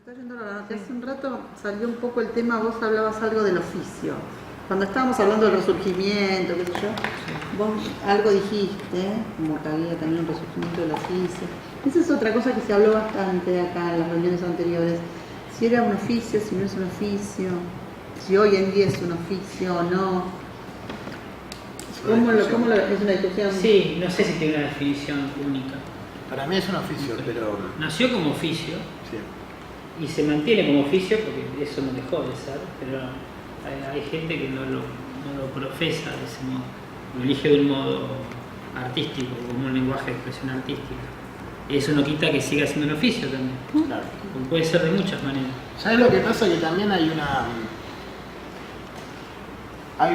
está yendo la nota. Hace un rato salió un poco el tema, vos hablabas algo del oficio. Cuando estábamos hablando del resurgimiento, qué sé yo, vos algo dijiste, como que había también un resurgimiento del oficio. Esa es otra cosa que se habló bastante acá en las reuniones anteriores. Si era un oficio, si no es un oficio, si hoy en día es un oficio o no. ¿Cómo es una discusión? Sí, no sé si tiene una definición única. Para mí es un oficio, pero... Nació como oficio, Sí. y se mantiene como oficio porque eso no dejó de ser, pero hay gente que no lo profesa de ese modo, lo elige de un modo artístico, como un lenguaje de expresión artística. Y eso no quita que siga siendo un oficio también. Claro. Porque puede ser de muchas maneras. ¿Sabes lo que pasa? Que también hay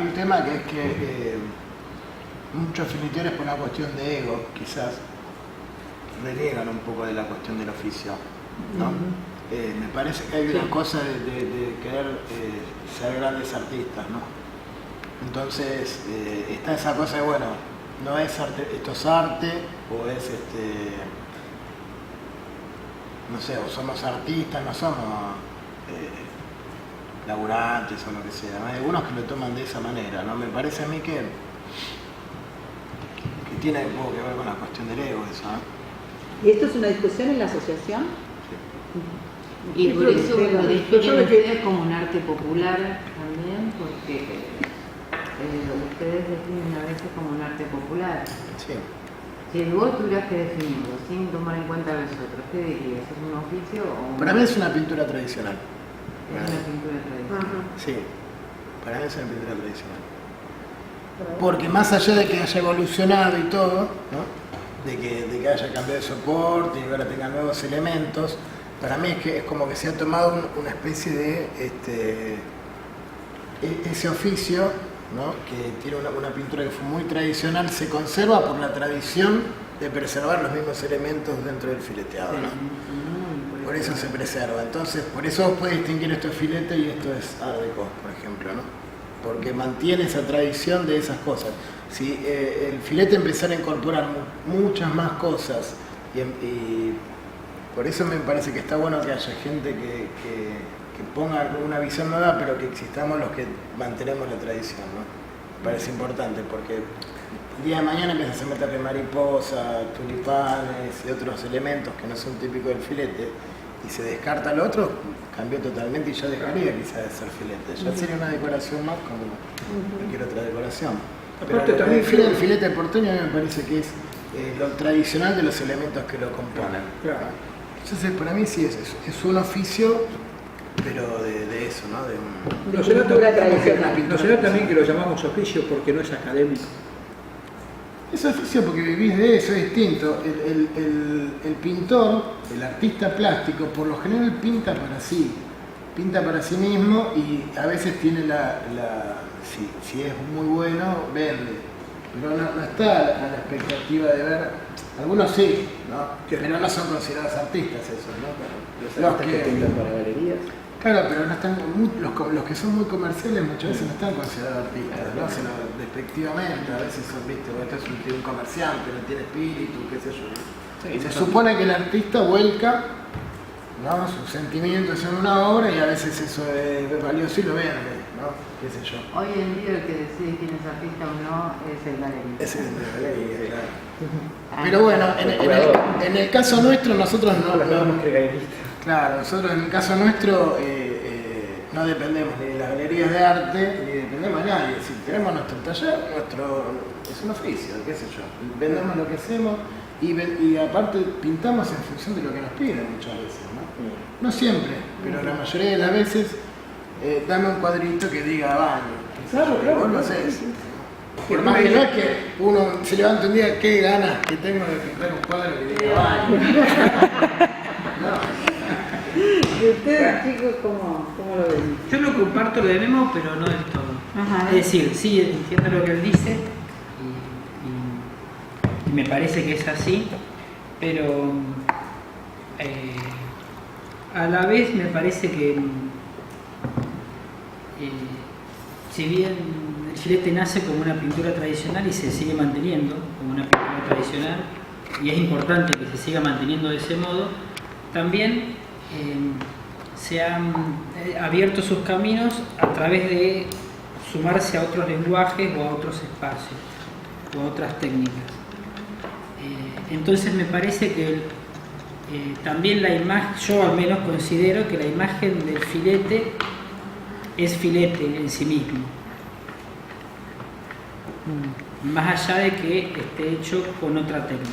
un tema que es que muchos filetores, por una cuestión de ego, quizás reniegan un poco de la cuestión del oficio, ¿no? Me parece que hay una cosa de querer ser grandes artistas, ¿no? Entonces está esa cosa de, bueno, no es arte, esto es arte, o es no sé, o somos artistas, no somos laburantes o lo que sea. Hay algunos que lo toman de esa manera, ¿no? Me parece a mí que tiene un poco que ver con la cuestión del ego, eso, ¿no? ¿Y esto es una discusión en la asociación? Y por eso lo definen que... ustedes como un arte popular también, porque ustedes definen a veces como un arte popular. Sí. Si vos tuvieras que definirlo sin tomar en cuenta a los otros, ¿qué dirías? ¿Es un oficio o Para mí es una pintura tradicional. es una pintura tradicional? Sí, para mí es una pintura tradicional. Porque más allá de que haya evolucionado y todo, ¿no? de que haya cambiado de soporte y ahora tenga nuevos elementos, para mí es como que se ha tomado una especie de ese oficio, ¿no? Que tiene una pintura que fue muy tradicional, se conserva por la tradición de preservar los mismos elementos dentro del fileteado, ¿no? Por eso se preserva. Entonces, por eso vos podés distinguir esto es filete y esto es art déco, por ejemplo, ¿no? Porque mantiene esa tradición de esas cosas. Si el filete empezara a incorporar muchas más cosas y por eso me parece que está bueno que haya gente que ponga una visión nueva, pero que existamos los que mantenemos la tradición, ¿no? Me parece importante porque el día de mañana empiezas a meterle mariposas, tulipanes y otros elementos que no son típicos del filete y se descarta lo otro, cambió totalmente y ya dejaría quizás de ser filete. Ya sería una decoración más como cualquier otra decoración. Pero Aparte, también el filete porteño a mí me parece que es lo tradicional de los elementos que lo componen. Claro. Entonces, para mí sí es un oficio, pero de eso, ¿no? De un... ¿No será Pintura tradicional. ¿No será también que lo llamamos oficio porque no es académico? Es oficio porque vivís de eso, es distinto. El pintor, el artista plástico, por lo general pinta para sí mismo y a veces tiene si es muy bueno, vende. Pero no está a la expectativa de ver, algunos sí, ¿no? Pero no son considerados artistas esos, ¿no? Los que pintan para galerías. Claro, pero no están los que son muy comerciales muchas veces no están considerados artistas, ¿no? Sino despectivamente, a veces son, viste, este es un comerciante, no tiene espíritu, qué sé yo. Sí, se supone que el artista vuelca, ¿no? Sus sentimientos en una obra y a veces eso es valioso y lo vende, ¿no? Qué sé yo. Hoy en día el que decide quién es artista o no es el galerista. Ese es el de la galería, claro. Pero bueno, en el caso nuestro, nosotros no. Claro, nosotros en el caso nuestro no dependemos ni de las galerías de arte, ni dependemos de nadie. Si tenemos nuestro taller, es un oficio, qué sé yo. Vendemos lo que hacemos y aparte pintamos en función de lo que nos piden muchas veces, ¿no? No siempre, pero la mayoría de las veces dame un cuadrito que diga baño. Claro, vos lo haces. Por más que no es que uno se levanta un día, qué ganas que tengo de pintar un cuadro que diga baño. No. ¿Y ustedes, chicos, cómo lo ven? Yo lo comparto lo de Memo, pero no del todo. Ajá. Es decir, sí entiendo lo que él dice y me parece que es así, pero a la vez me parece que si bien el filete nace como una pintura tradicional y se sigue manteniendo como una pintura tradicional y es importante que se siga manteniendo de ese modo, también se han abierto sus caminos a través de sumarse a otros lenguajes o a otros espacios o a otras técnicas. Entonces me parece que también la imagen, yo al menos considero que la imagen del filete es filete en sí mismo, más allá de que esté hecho con otra técnica.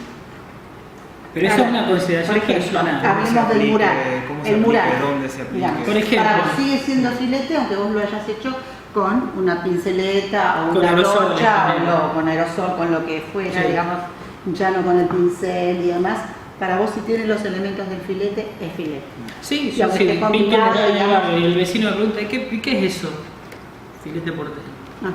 Pero eso es una consideración por ejemplo, personal. hablemos del mural. ¿Cómo se El aplica? mural. ¿Dónde se aplica? Digamos, Por ejemplo. para vos sigue siendo filete, aunque vos lo hayas hecho con una pinceleta o Con una aerosol, brocha ponele. o con aerosol, con lo que fuera, Sí. digamos, ya no con el pincel y demás. Para vos, si tiene los elementos del filete, es filete. Sí, Y sí, aunque sí. esté Pinto un combinado, mural en el digamos. barrio y el vecino me pregunta, ¿qué es eso? Filete porteño. Ah,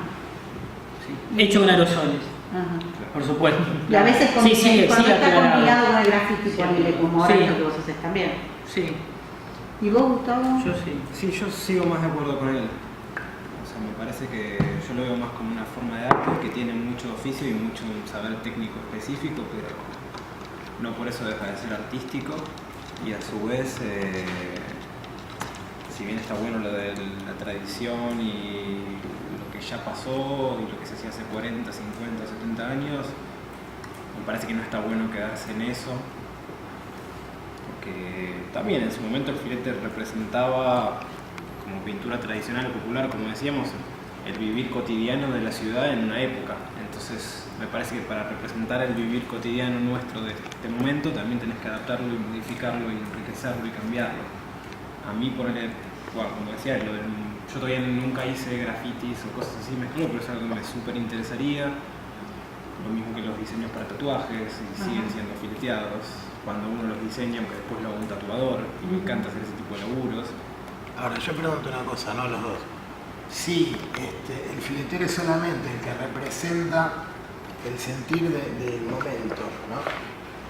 Sí. Hecho con aerosoles, ajá. por supuesto. Y a veces Sí, sí, cuando sí, está aclarado. combinado con el graffiti, Sí. ponele como ahora Sí. es lo que vos haces también. Sí, ¿Y vos, Gustavo? yo sí. Sí, yo sigo más de acuerdo con él. O sea, me parece que yo lo veo más como una forma de arte que tiene mucho oficio y mucho saber técnico específico, pero no por eso deja de ser artístico. Y a su vez, si bien está bueno lo de la tradición y lo que ya pasó y lo que se hacía hace 40, 50, 70 años, me parece que no está bueno quedarse en eso. Porque también en su momento el filete representaba, como pintura tradicional o popular, como decíamos, el vivir cotidiano de la ciudad en una época. Entonces me parece que para representar el vivir cotidiano nuestro de este momento también tenés que adaptarlo y modificarlo y enriquecerlo y cambiarlo. A mí, por el, bueno, como decía, yo todavía nunca hice grafitis o cosas así, me explico, pero es algo que me súper interesaría. Lo mismo que los diseños para tatuajes, y siguen siendo fileteados. Cuando uno los diseña, aunque después lo haga un tatuador, y me encanta hacer ese tipo de laburos. Ahora, yo pregunto una cosa, no los dos. Si el filetero es solamente el que representa el sentir del momento, ¿no?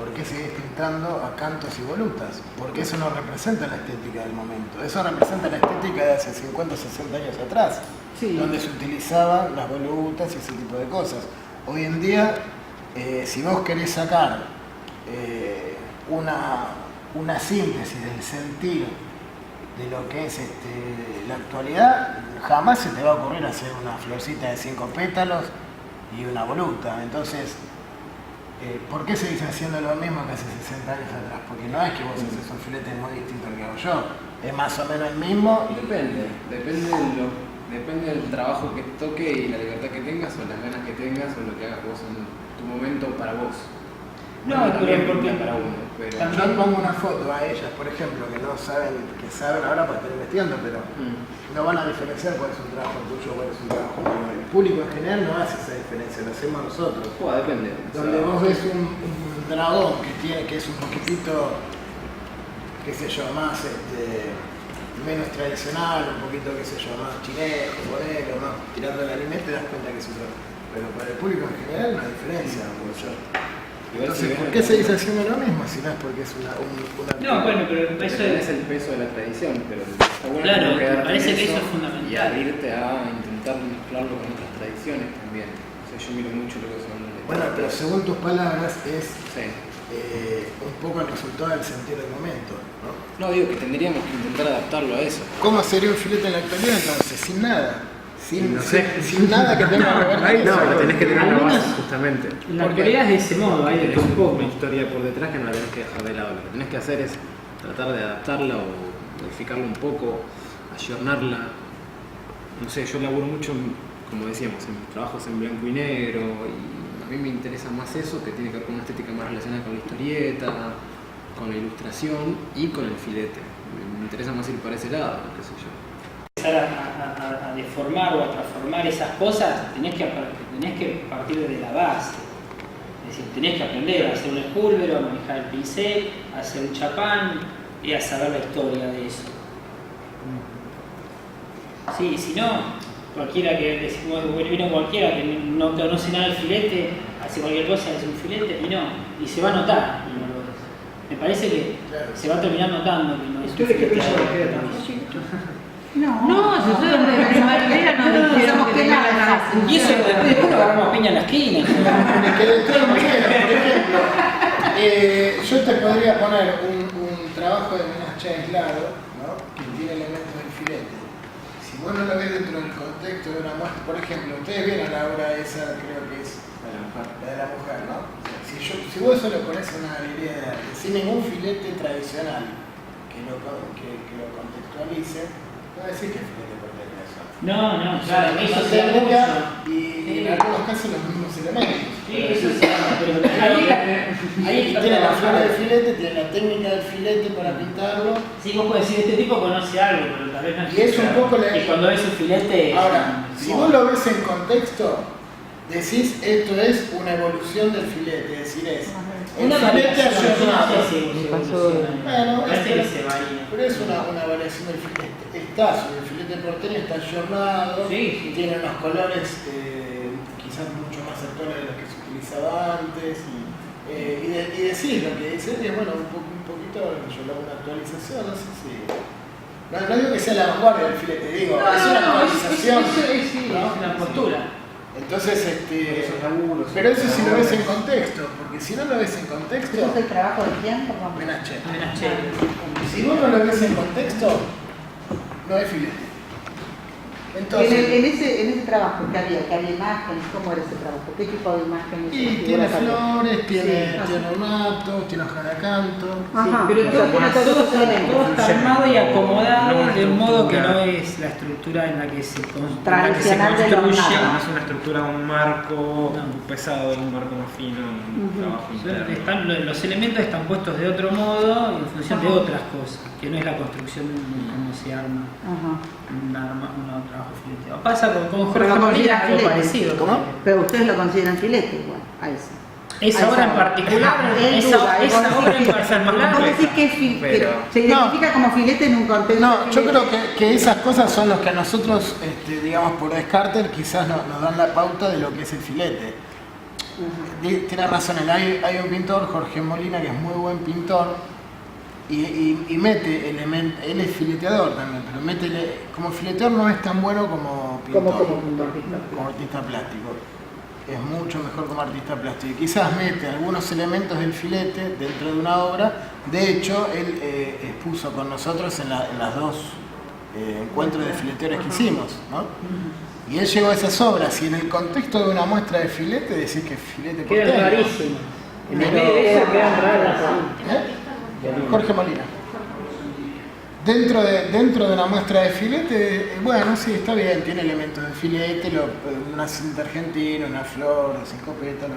¿Por qué seguís pintando a cantos y volutas? Porque eso no representa la estética del momento. Eso representa la estética de hace 50 o 60 años atrás, Sí. donde se utilizaban las volutas y ese tipo de cosas. Hoy en día, si vos querés sacar una síntesis del sentir de lo que es la actualidad, jamás se te va a ocurrir hacer una florcita de 5 pétalos y una voluta. Entonces, ¿por qué seguís haciendo lo mismo que hace 60 años atrás? Porque no es que vos haces un filete muy distinto al que hago yo, es más o menos el mismo. Depende del trabajo que toque y la libertad que tengas o las ganas que tengas o lo que hagas vos en tu momento para vos. No, Bueno, pero también porque- pinta para uno, pero Yo pongo una foto a ellas, por ejemplo, que no saben, que saben ahora para estar investigando, pero no van a diferenciar cuál es un trabajo tuyo o cuál es un trabajo mío. El público en general no hace esa diferencia, lo hacemos nosotros. depende. Donde vos ves un dragón que es un poquitito, qué sé yo, más menos tradicional, un poquito, qué sé yo, más chinesco, modelo, más tirando el anime, te das cuenta que es un dragón. Pero para el público en general no hay diferencia, mucho. Entonces, ¿por qué seguís haciendo lo mismo si no es porque es una No, bueno, pero eso Tenés es... el peso de la tradición, pero está bueno Claro, no me quedarte parece en que eso es fundamental. y abrirte a intentar mezclarlo con otras tradiciones también. O sea, yo miro mucho lo que son... Bueno, pero según tus palabras es Sí. un poco el resultado del sentir del momento, ¿no? No, digo que tendríamos que intentar adaptarlo a eso. ¿Cómo sería un filete en la actualidad entonces? Sin nada. Sin, No sé. sin nada que tenga que ver con eso. No, tenés que tener una Algunas- base justamente. En la actualidad es de ese modo, hay de Tenés todo un poco. una historia por detrás que no la tenés que dejar de lado. Lo que tenés que hacer es tratar de adaptarla o modificarla un poco, ayornarla. No sé, yo laburo mucho, como decíamos, en trabajos en blanco y negro y a mí me interesa más eso, que tiene que ver con una estética más relacionada con la historieta, con la ilustración y con el filete. Me interesa más ir para ese lado, qué sé yo. Empezar a deformar o a transformar esas cosas, tenés que partir de la base. Es decir, tenés que aprender a hacer un espúlvero, a manejar el pincel, a hacer un chapán y a saber la historia de eso. Sí, si no, cualquiera que decimos, vino cualquiera que no conoce nada del filete, hace cualquier cosa, hace un filete y se va a notar. Me parece que se va a terminar notando que no es un ¿Ustedes qué piensan de filete. No, si ustedes de la marinera no dijeron que tenía la base. Y eso después lo agarramos piña en la esquina. Me quedé de todas maneras, por ejemplo, yo te podría poner un trabajo de menaje aislado, ¿no? Que tiene elementos del filete. Si vos no lo ves dentro del contexto de una muestra, por ejemplo, ustedes vieron la obra esa, creo que es la de la mujer, ¿no? O sea, si vos eso lo pones en una galería de arte, sin ningún filete tradicional que lo contextualice, no decís que es filete porteño eso. No, claro, eso se da técnica mucho. y en algunos casos los mismos elementos. Sí, eso se da, pero ahí Tiene la flor del filete, tiene la técnica del filete para pintarlo. sí, vos podés decir, este tipo conoce algo, pero tal vez no Y es un poco la- Y cuando ves un filete... Ahora, si vos lo ves en contexto, decís esto es una evolución del filete, es decir, es el Una filete variación, ayornado. no sé si evoluciona. Bueno, Parece que se varía. pero es una variación del filete. Está sobre el filete porteño, está ayornado, Sí. tiene unos colores quizás mucho más actuales de los que se utilizaba antes. Y decir lo que dice es, bueno, un poquito, yo le hago una actualización, no sé si... No digo que sea la vanguardia del filete, digo, es una actualización. Es ¿no? una postura. Entonces, Esos laburos, pero eso si lo ves en contexto, porque si no lo ves en contexto, ¿Eso es el trabajo de quién? Perdón. menaje. Menache. Si vos no lo ves en contexto, no es filete. Entonces, En ese trabajo que había imágenes, ¿cómo era ese trabajo? ¿Qué tipo de imágenes? y tiene figuras había? flores, tiene Sí. ornatos, tiene hoja de canto. Ajá. Pero O sea, todo, tiene todos todo esos elementos. está armado y acomodado No, de un modo que estructura. no es la estructura en la que se construye. Tradicional de los No naves. es una estructura, un marco No. pesado, un marco más fino, un trabajo interno. Los elementos están puestos de otro modo en función de otras cosas, que no es la construcción como se arma Ajá. un trabajo fileteado. Pasa con Pero Jorge lo Molina, consideran algo filete. parecido. ¿Cómo? Pero ustedes lo consideran filete igual, a eso. Esa A obra en esa particular, él esa duda, obra en vos decís particular, Vos decís que, que Pero- se identifica como filete en un contexto. No, de yo filete. creo que esas cosas son los que a nosotros, digamos, por descarte, quizás nos dan la pauta de lo que es el filete. Tiene razón, hay un pintor, Jorge Molina, que es muy buen pintor, y mete elementos, él es fileteador también, pero como fileteador no es tan bueno como pintor, como artista plástico. Es mucho mejor como artista plástico. Y quizás mete algunos elementos del filete dentro de una obra. De hecho, él expuso con nosotros en las dos encuentros de fileteadores que hicimos, ¿no? Y él llegó a esas obras y en el contexto de una muestra de filete decís que es filete quedan porteño. rarísimas. En el medio de eso quedan raras. Jorge Molina. Dentro de una muestra de filete, bueno, sí, está bien, tiene elementos de filete, una cinta argentina, una flor, 5 pétalos.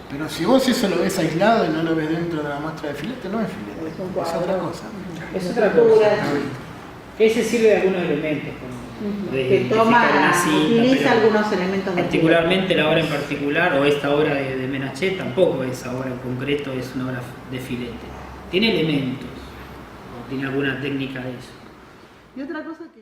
Pero si vos eso lo ves aislado y no lo ves dentro de una muestra de filete, no es filete, Es un es cuadro. otra cosa. Es otra cosa. Ese sirve de algunos elementos. como de Que identificar toma, una cinta, utiliza pero algunos elementos del particularmente la obra en particular, o esta obra de Menache, tampoco esa obra en concreto es una obra de filete. Tiene elementos, o tiene alguna técnica de eso. Y otra cosa que